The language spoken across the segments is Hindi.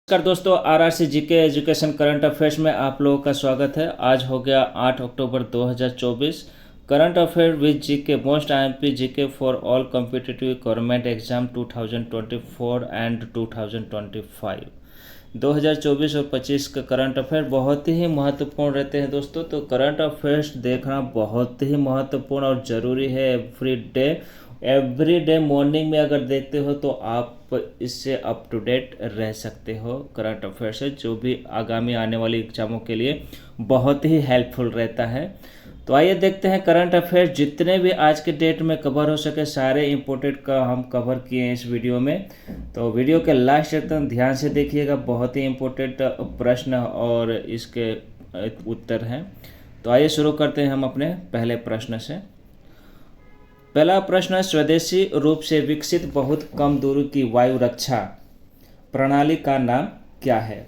नमस्कार दोस्तों, RRC GK education current affairs में आप लोगों का स्वागत है। आज हो गया 8 अक्टूबर 2024। Current affair with GK most IMP GK for all competitive government exam 2024 and 2025। 2024 और 25 का करंट अफेयर बहुत ही महत्वपूर्ण रहते हैं दोस्तों। तो करंट अफेयर्स देखना बहुत ही महत्वपूर्ण और ज़रूरी है। एवरी डे मॉर्निंग में अगर देखते हो तो आप इससे अप टू डेट रह सकते हो। करंट अफेयर से जो भी आगामी आने वाली एग्जामों के लिए बहुत ही हेल्पफुल रहता है। तो आइए देखते हैं करंट अफेयर जितने भी आज के डेट में कवर हो सके सारे इम्पोर्टेंट का हम कवर किए हैं इस वीडियो में। तो वीडियो के लास्ट तक ध्यान से देखिएगा, बहुत ही इम्पोर्टेंट प्रश्न और इसके उत्तर हैं। तो आइए शुरू करते हैं हम अपने पहले प्रश्न से। पहला प्रश्न है, स्वदेशी रूप से विकसित बहुत कम दूरी की वायु रक्षा प्रणाली का नाम क्या है,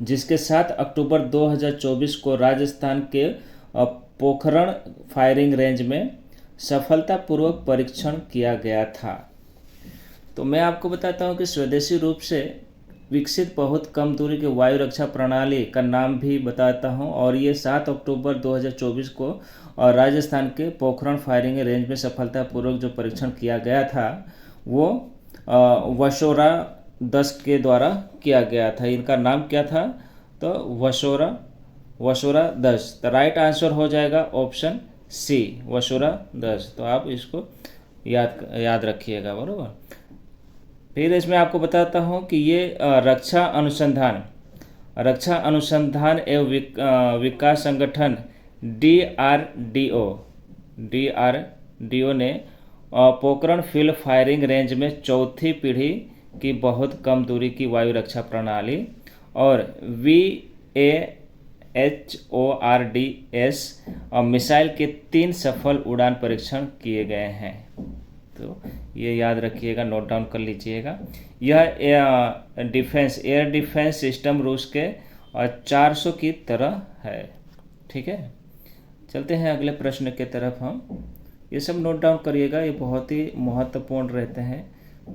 जिसके 7 अक्टूबर 2024 को राजस्थान के पोखरण फायरिंग रेंज में सफलतापूर्वक परीक्षण किया गया था। तो मैं आपको बताता हूं कि स्वदेशी रूप से विकसित बहुत कम दूरी की वायु रक्षा प्रणाली का नाम भी बताता हूं, और ये 7 अक्टूबर 2024 को राजस्थान के पोखरण फायरिंग रेंज में सफलतापूर्वक जो परीक्षण किया गया था वो वशोरा 10 के द्वारा किया गया था। इनका नाम क्या था? तो वशोरा 10। तो राइट आंसर हो जाएगा ऑप्शन सी, वशोरा 10। तो आप इसको याद रखिएगा, बरोबर। फिर इसमें आपको बताता हूँ कि ये रक्षा अनुसंधान एवं विकास संगठन DRDO ने पोखरण फील्ड फायरिंग रेंज में चौथी पीढ़ी की बहुत कम दूरी की वायु रक्षा प्रणाली और VAHORDS मिसाइल के 3 सफल उड़ान परीक्षण किए गए हैं। तो ये याद रखिएगा, नोट डाउन कर लीजिएगा। यह एयर डिफेंस सिस्टम रूस के 400 की तरह है। ठीक है, चलते हैं अगले प्रश्न की तरफ। हम ये सब नोट डाउन करिएगा, ये बहुत ही महत्वपूर्ण रहते हैं।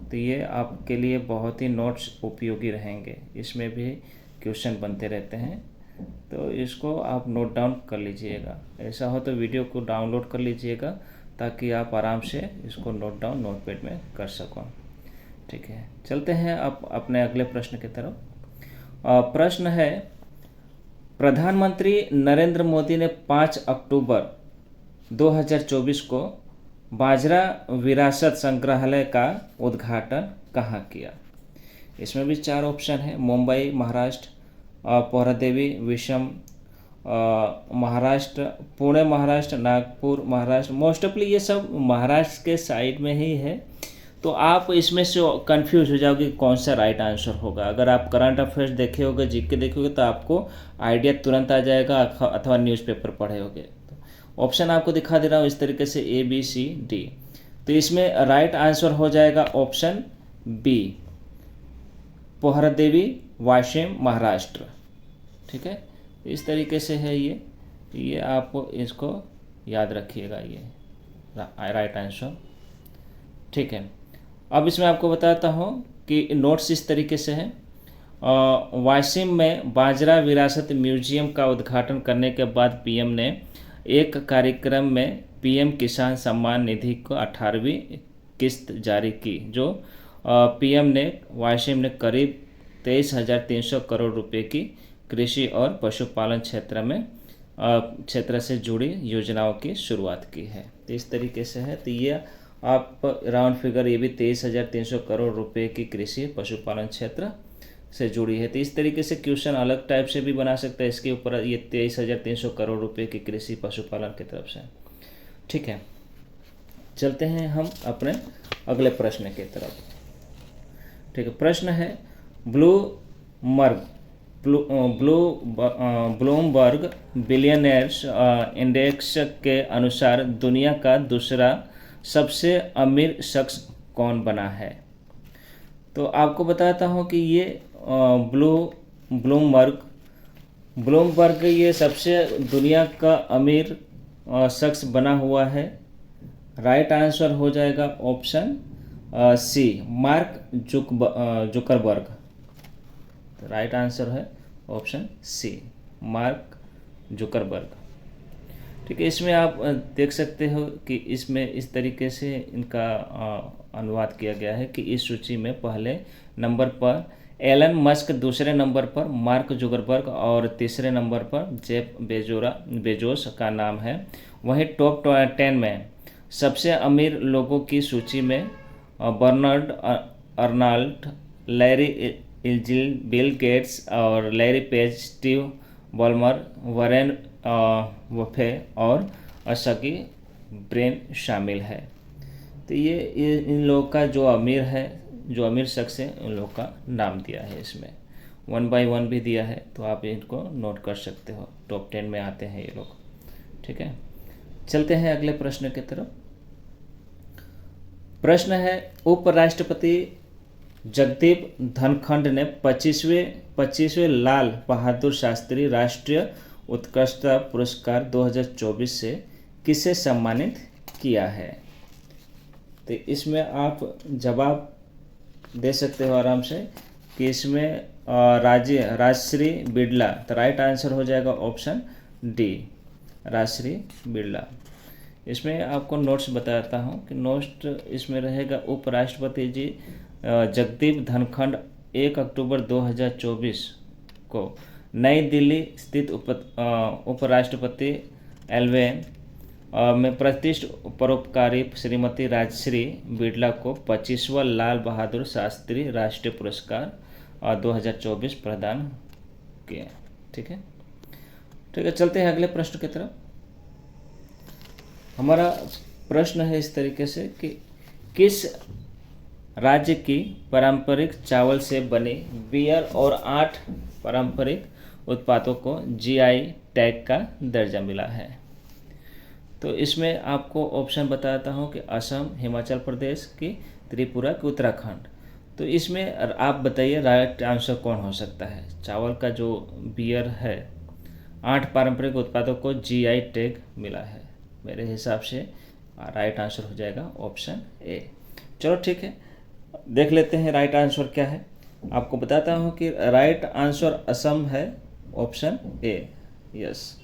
तो ये आपके लिए बहुत ही नोट्स उपयोगी रहेंगे, इसमें भी क्वेश्चन बनते रहते हैं। तो इसको आप नोट डाउन कर लीजिएगा। ऐसा हो तो वीडियो को डाउनलोड कर लीजिएगा ताकि आप आराम से इसको नोट डाउन नोटपैड में कर सको। ठीक है, चलते हैं अब अपने अगले प्रश्न की तरफ। प्रश्न है, प्रधानमंत्री नरेंद्र मोदी ने 5 अक्टूबर 2024 को बाजरा विरासत संग्रहालय का उद्घाटन कहाँ किया? इसमें भी 4 ऑप्शन है। मुंबई महाराष्ट्र, पौरादेवी विषम महाराष्ट्र, पुणे महाराष्ट्र, नागपुर महाराष्ट्र। मोस्ट ऑफली ये सब महाराष्ट्र के साइड में ही है। तो आप इसमें से कंफ्यूज हो जाओगे कौन सा राइट आंसर होगा। अगर आप करंट अफेयर्स देखे होगे, जीके देखे होगे, तो आपको आइडिया तुरंत आ जाएगा, अथवा न्यूज़पेपर पढ़े होगे। तो ऑप्शन आपको दिखा दे रहा हूँ इस तरीके से ABCD। तो इसमें राइट आंसर हो जाएगा ऑप्शन बी, पोहरादेवी वाशिम महाराष्ट्र। ठीक है, इस तरीके से है ये आपको इसको याद रखिएगा, ये राइट आंसर। ठीक है, अब इसमें आपको बताता हूँ कि नोट्स इस तरीके से हैं। वाशिम में बाजरा विरासत म्यूजियम का उद्घाटन करने के बाद PM ने एक कार्यक्रम में PM किसान सम्मान निधि को 18वीं किस्त जारी की, जो PM ने वाशिम ने करीब 23,300 करोड़ रुपए की कृषि और पशुपालन क्षेत्र से जुड़ी योजनाओं की शुरुआत की है। तो इस तरीके से है। तो ये आप राउंड फिगर, ये भी 23,300 करोड़ रुपए की कृषि पशुपालन क्षेत्र से जुड़ी है। तो इस तरीके से क्वेश्चन अलग टाइप से भी बना सकता है इसके ऊपर, ये 23,300 करोड़ रुपए की कृषि पशुपालन की तरफ से। ठीक है, चलते हैं हम अपने अगले प्रश्न की तरफ। ठीक है, प्रश्न है, ब्लूमबर्ग बिलियनियर्स इंडेक्स के अनुसार दुनिया का दूसरा सबसे अमीर शख्स कौन बना है? तो आपको बताता हूँ कि ये ब्लूमबर्ग ये सबसे दुनिया का अमीर शख्स बना हुआ है। राइट आंसर हो जाएगा ऑप्शन सी, मार्क जुकरबर्ग। तो राइट आंसर है ऑप्शन सी, मार्क जुकरबर्ग। ठीक है, इसमें आप देख सकते हो कि इसमें इस तरीके से इनका अनुवाद किया गया है कि इस सूची में पहले नंबर पर एलन मस्क, दूसरे नंबर पर मार्क जुकरबर्ग और तीसरे नंबर पर जेफ बेजोस का नाम है। वहीं टॉप 10 में सबसे अमीर लोगों की सूची में बर्नार्ड अर्नाल्ड, लैरी इल्जिल, बिल गेट्स और Larry Page, Steve Ballmer, Warren Buffett और असकी ब्रेन शामिल है। तो ये इन लोगों का जो अमीर शख्स है उन लोगों का नाम दिया है। इसमें 1 by 1 भी दिया है, तो आप इनको नोट कर सकते हो। टॉप 10 में आते हैं ये लोग। ठीक है, चलते हैं अगले प्रश्न की तरफ। प्रश्न है, उपराष्ट्रपति जगदीप धनखड़ ने 25वें लाल बहादुर शास्त्री राष्ट्रीय उत्कृष्टता पुरस्कार 2024 से किसे सम्मानित किया है? तो इसमें आप जवाब दे सकते हो आराम से कि इसमें राजश्री बिड़ला। तो राइट आंसर हो जाएगा ऑप्शन डी, राजश्री बिड़ला। इसमें आपको नोट्स बताता हूँ कि नोट्स इसमें रहेगा, उपराष्ट्रपति जी जगदीप धनखड़ 1 अक्टूबर 2024 को नई दिल्ली स्थित उपराष्ट्रपति एलवेन में प्रतिष्ठित परोपकारी श्रीमती राजश्री बिड़ला को 25वां लाल बहादुर शास्त्री राष्ट्रीय पुरस्कार 2024 प्रदान किए। ठीक है, चलते हैं अगले प्रश्न की तरफ। हमारा प्रश्न है इस तरीके से कि किस राज्य की पारंपरिक चावल से बनी बियर और 8 पारंपरिक उत्पादों को जीआई टैग का दर्जा मिला है? तो इसमें आपको ऑप्शन बताता हूँ कि असम, हिमाचल प्रदेश की, त्रिपुरा की, उत्तराखंड। तो इसमें आप बताइए राइट आंसर कौन हो सकता है? चावल का जो बियर है, 8 पारंपरिक उत्पादों को जीआई टैग मिला है। मेरे हिसाब से राइट आंसर हो जाएगा ऑप्शन ए। चलो ठीक है, देख लेते हैं राइट आंसर क्या है। आपको बताता हूँ कि राइट आंसर असम है, ऑप्शन ए। यस,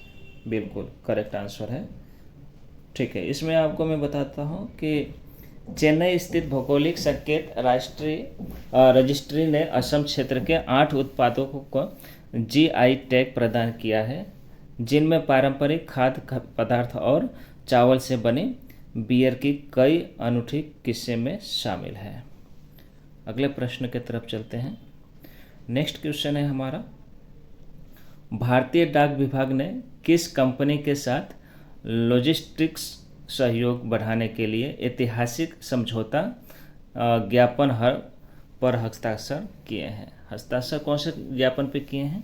बिल्कुल करेक्ट आंसर है। ठीक है, इसमें आपको मैं बताता हूँ कि चेन्नई स्थित भौगोलिक संकेत राष्ट्रीय रजिस्ट्री ने असम क्षेत्र के 8 उत्पादों को जीआई टैग प्रदान किया है, जिनमें पारंपरिक खाद्य पदार्थ और चावल से बनी बियर की कई अनूठी किस्में में शामिल है। अगले प्रश्न की तरफ चलते हैं। नेक्स्ट क्वेश्चन है हमारा, भारतीय डाक विभाग ने किस कंपनी के साथ लॉजिस्टिक्स सहयोग बढ़ाने के लिए ऐतिहासिक समझौता ज्ञापन पर हस्ताक्षर किए हैं? हस्ताक्षर कौन से ज्ञापन पे किए हैं?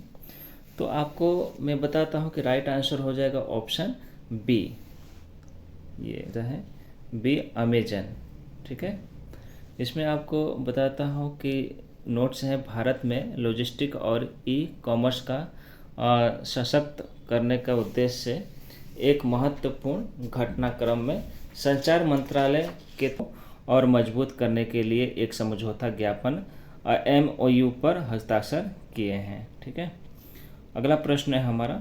तो आपको मैं बताता हूँ कि राइट आंसर हो जाएगा ऑप्शन बी, ये जो है बी, अमेजन। ठीक है, इसमें आपको बताता हूँ कि नोट्स हैं, भारत में लॉजिस्टिक और ई कॉमर्स का सशक्त करने का उद्देश्य से एक महत्वपूर्ण घटनाक्रम में संचार मंत्रालय के और मजबूत करने के लिए एक समझौता ज्ञापन MOU पर हस्ताक्षर किए हैं। ठीक है, अगला प्रश्न है हमारा,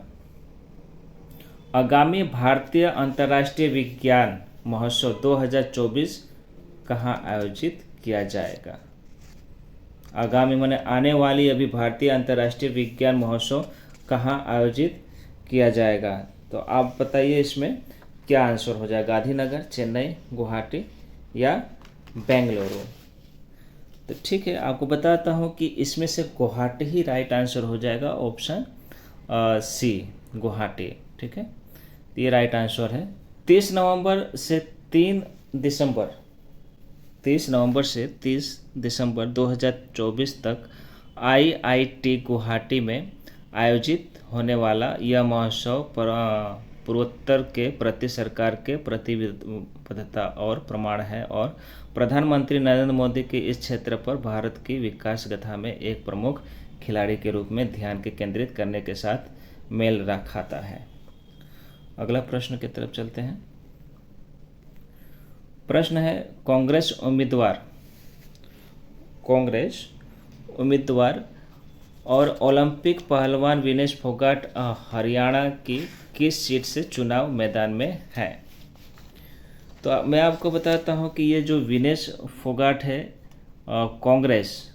आगामी भारतीय अंतर्राष्ट्रीय विज्ञान महोत्सव 2024 कहाँ आयोजित किया जाएगा? आगामी माने आने वाली अभी भारतीय अंतर्राष्ट्रीय विज्ञान महोत्सव कहाँ आयोजित किया जाएगा? तो आप बताइए इसमें क्या आंसर हो जाएगा? गांधीनगर, चेन्नई, गुवाहाटी या बेंगलुरु? तो ठीक है, आपको बताता हूँ कि इसमें से गुवाहाटी ही राइट आंसर हो जाएगा, ऑप्शन सी, गुवाहाटी। ठीक है, ये राइट आंसर है। 30 नवंबर से 30 दिसंबर 2024 तक IIT गुवाहाटी में आयोजित होने वाला यह महोत्सव पूर्वोत्तर के प्रति सरकार के प्रतिबद्धता और प्रमाण है और प्रधानमंत्री नरेंद्र मोदी के इस क्षेत्र पर भारत की विकास गाथा में एक प्रमुख खिलाड़ी के रूप में ध्यान के केंद्रित करने के साथ मेल खाता है। अगला प्रश्न की तरफ चलते हैं। प्रश्न है, कांग्रेस उम्मीदवार और ओलंपिक पहलवान विनेश फोगाट हरियाणा की किस सीट से चुनाव मैदान में है? तो मैं आपको बताता हूं कि ये जो विनेश फोगाट है कांग्रेस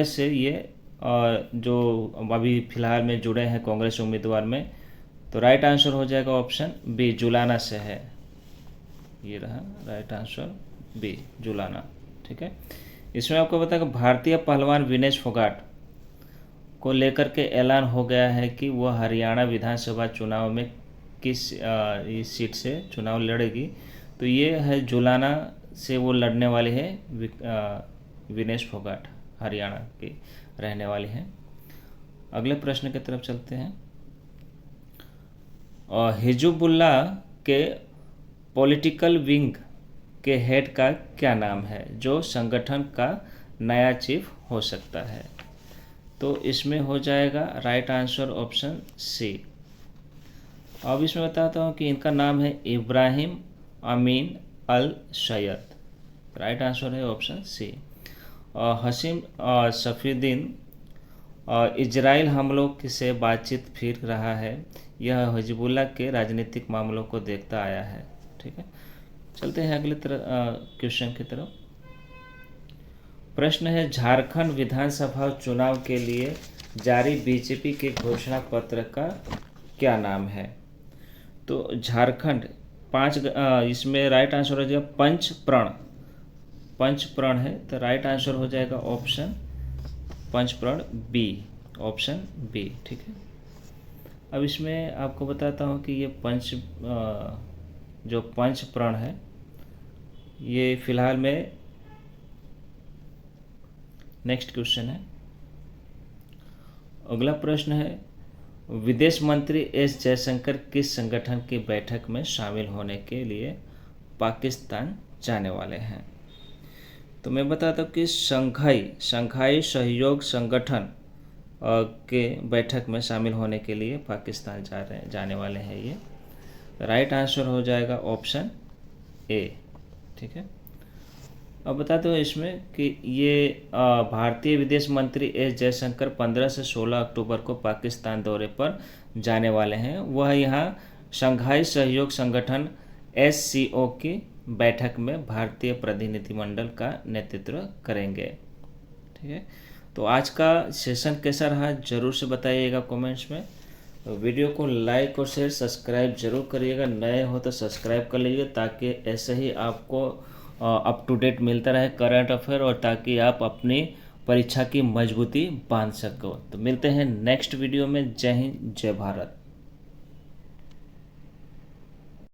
से ये जो अभी फिलहाल में जुड़े हैं कांग्रेस उम्मीदवार में, तो राइट आंसर हो जाएगा ऑप्शन बी, जुलाना से है। ये रहा राइट आंसर बी, जुलाना। ठीक है, इसमें आपको बता कि भारतीय पहलवान विनेश फोगाट को लेकर के ऐलान हो गया है कि वह हरियाणा विधानसभा चुनाव में किस इस सीट से चुनाव लड़ेगी। तो ये है जुलाना से वो लड़ने वाले हैं विनेश फोगाट, हरियाणा की रहने वाली हैं। अगले प्रश्न की तरफ चलते हैं। हिजबुल्लाह के पॉलिटिकल विंग के हेड का क्या नाम है जो संगठन का नया चीफ हो सकता है? तो इसमें हो जाएगा राइट आंसर ऑप्शन सी। अब इसमें बताता हूँ कि इनका नाम है Ibrahim Amin al Sayyed. Right answer है option C. Hashem Safieddine Israel हमलों से बातचीत फिर रहा है। यह हिजबुल्लाह के राजनीतिक मामलों को देखता आया है। ठीक है, चलते हैं अगले क्वेश्चन की तरफ। प्रश्न है, झारखंड विधानसभा चुनाव के लिए जारी बीजेपी के घोषणा पत्र का क्या नाम है? तो झारखंड इसमें राइट आंसर हो जाएगा पंचप्रण है। तो राइट आंसर हो जाएगा ऑप्शन पंचप्रण बी, ऑप्शन बी। ठीक है, अब इसमें आपको बताता हूँ कि ये जो पंचप्रण है ये फिलहाल में नेक्स्ट क्वेश्चन है। अगला प्रश्न है, विदेश मंत्री एस जयशंकर किस संगठन की बैठक में शामिल होने के लिए पाकिस्तान जाने वाले हैं? तो मैं बताता हूँ कि शंघाई सहयोग संगठन के बैठक में शामिल होने के लिए पाकिस्तान जाने वाले हैं ये। राइट आंसर हो जाएगा ऑप्शन ए। ठीक है, अब बताते हो इसमें कि ये भारतीय विदेश मंत्री एस जयशंकर 15 से 16 अक्टूबर को पाकिस्तान दौरे पर जाने वाले हैं। वह यहाँ शंघाई सहयोग संगठन SCO की बैठक में भारतीय प्रतिनिधिमंडल का नेतृत्व करेंगे। ठीक है, तो आज का सेशन कैसा रहा जरूर से बताइएगा कमेंट्स में। वीडियो को लाइक और शेयर सब्सक्राइब जरूर करिएगा, नए हो तो सब्सक्राइब कर लीजिए ताकि ऐसे ही आपको अप टू डेट मिलता रहे करंट अफेयर, और ताकि आप अपनी परीक्षा की मजबूती बांध सको। तो मिलते हैं नेक्स्ट वीडियो में। जय हिंद, जय भारत।